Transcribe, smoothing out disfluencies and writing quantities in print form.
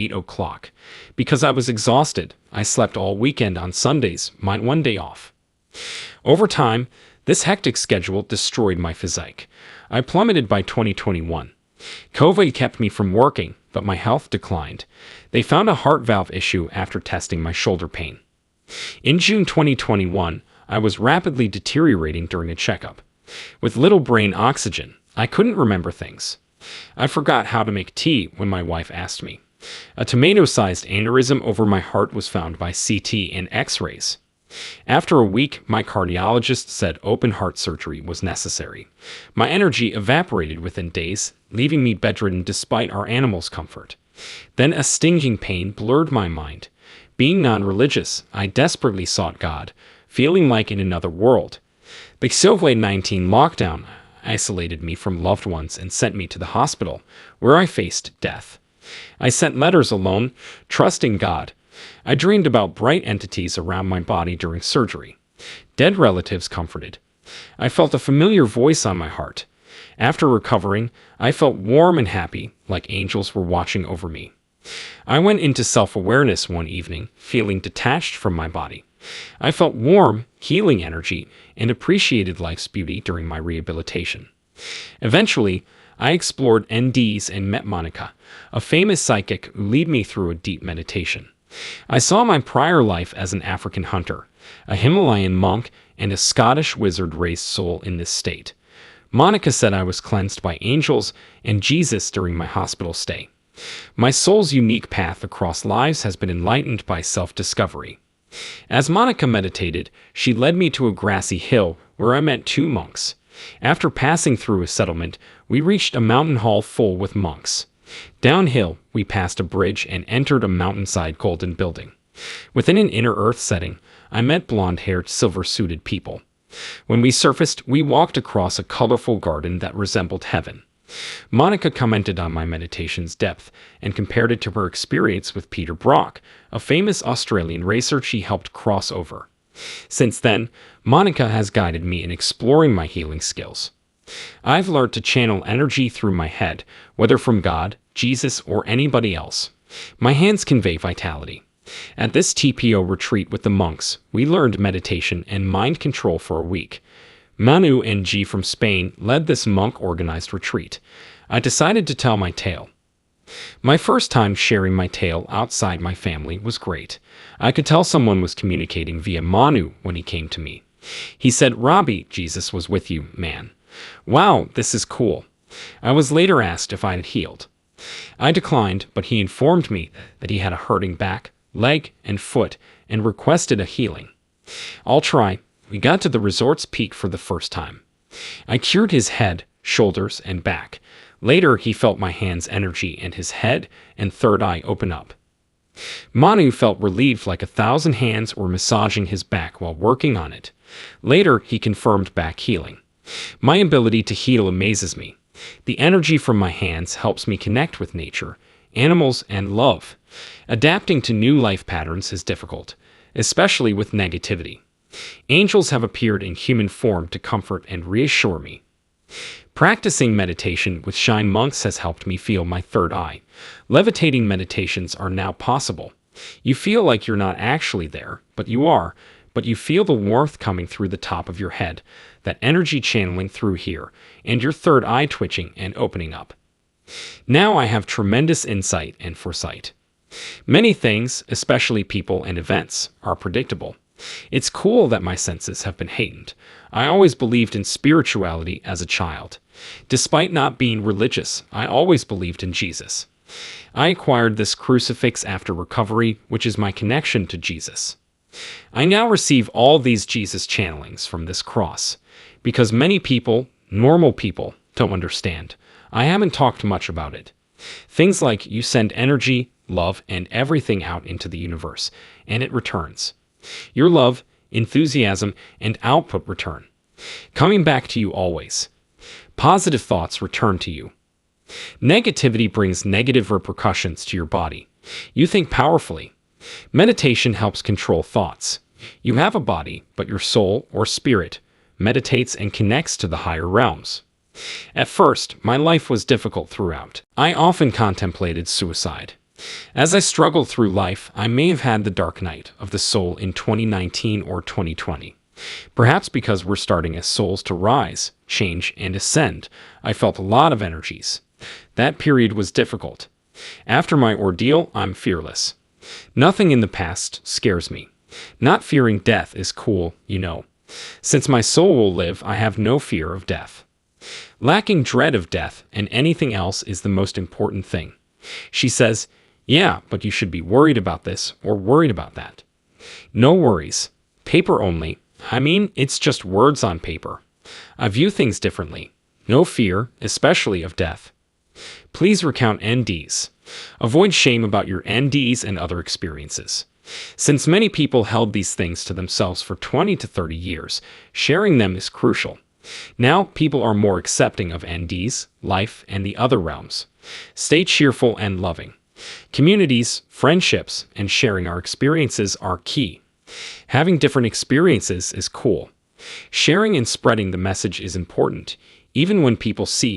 8 o'clock. Because I was exhausted, I slept all weekend on Sundays, my one day off. Over time, this hectic schedule destroyed my physique. I plummeted by 2021. COVID kept me from working, but my health declined. They found a heart valve issue after testing my shoulder pain. In June 2021, I was rapidly deteriorating during a checkup. With little brain oxygen, I couldn't remember things. I forgot how to make tea when my wife asked me. A tomato-sized aneurysm over my heart was found by CT and X-rays. After a week, my cardiologist said open heart surgery was necessary. My energy evaporated within days, leaving me bedridden despite our animals' comfort. Then a stinging pain blurred my mind. Being non-religious, I desperately sought God, feeling like in another world. The COVID-19 lockdown isolated me from loved ones and sent me to the hospital, where I faced death. I sent letters alone, trusting God. I dreamed about bright entities around my body during surgery. Dead relatives comforted. I felt a familiar voice on my heart. After recovering, I felt warm and happy, like angels were watching over me. I went into self-awareness one evening, feeling detached from my body. I felt warm, healing energy, and appreciated life's beauty during my rehabilitation. Eventually, I explored NDEs and met Monica, a famous psychic who led me through a deep meditation. I saw my prior life as an African hunter, a Himalayan monk, and a Scottish wizard raised soul in this state. Monica said I was cleansed by angels and Jesus during my hospital stay. My soul's unique path across lives has been enlightened by self-discovery. As Monica meditated, she led me to a grassy hill where I met two monks. After passing through a settlement, we reached a mountain hall full with monks. Downhill, we passed a bridge and entered a mountainside golden building. Within an inner earth setting, I met blonde-haired, silver-suited people. When we surfaced, we walked across a colorful garden that resembled heaven. Monica commented on my meditation's depth and compared it to her experience with Peter Brock, a famous Australian racer she helped cross over. Since then, Monica has guided me in exploring my healing skills. I've learned to channel energy through my head, whether from God, Jesus, or anybody else. My hands convey vitality. At this TPO retreat with the monks, we learned meditation and mind control for a week. Manu and G from Spain led this monk-organized retreat. I decided to tell my tale. My first time sharing my tale outside my family was great. I could tell someone was communicating via Manu when he came to me. He said, "Robbie, Jesus was with you, man." Wow, this is cool. I was later asked if I had healed. I declined, but he informed me that he had a hurting back, leg, and foot, and requested a healing. I'll try. We got to the resort's peak for the first time. I cured his head, shoulders, and back. Later, he felt my hand's energy and his head and third eye open up. Manu felt relieved like 1,000 hands were massaging his back while working on it. Later, he confirmed back healing. My ability to heal amazes me. The energy from my hands helps me connect with nature, animals, and love. Adapting to new life patterns is difficult, especially with negativity. Angels have appeared in human form to comfort and reassure me. Practicing meditation with Shine monks has helped me feel my third eye. Levitating meditations are now possible. You feel like you're not actually there, but you are, but you feel the warmth coming through the top of your head, that energy channeling through here, and your third eye twitching and opening up. Now I have tremendous insight and foresight. Many things, especially people and events, are predictable. It's cool that my senses have been heightened. I always believed in spirituality as a child. Despite not being religious, I always believed in Jesus. I acquired this crucifix after recovery, which is my connection to Jesus. I now receive all these Jesus channelings from this cross. Because many people, normal people, don't understand. I haven't talked much about it. Things like you send energy, love, and everything out into the universe, and it returns. Your love, enthusiasm, and output return. Coming back to you always. Positive thoughts return to you. Negativity brings negative repercussions to your body. You think powerfully. Meditation helps control thoughts. You have a body, but your soul or spirit meditates and connects to the higher realms. At first, my life was difficult throughout. I often contemplated suicide. As I struggle through life, I may have had the dark night of the soul in 2019 or 2020. Perhaps because we're starting as souls to rise, change, and ascend, I felt a lot of energies. That period was difficult. After my ordeal, I'm fearless. Nothing in the past scares me. Not fearing death is cool, you know. Since my soul will live, I have no fear of death. Lacking dread of death and anything else is the most important thing. She says, yeah, but you should be worried about this or worried about that. No worries. Paper only. I mean, it's just words on paper. I view things differently. No fear, especially of death. Please recount NDEs. Avoid shame about your NDEs and other experiences. Since many people held these things to themselves for 20 to 30 years, sharing them is crucial. Now, people are more accepting of NDEs, life, and the other realms. Stay cheerful and loving. Communities, friendships, and sharing our experiences are key. Having different experiences is cool. Sharing and spreading the message is important, even when people see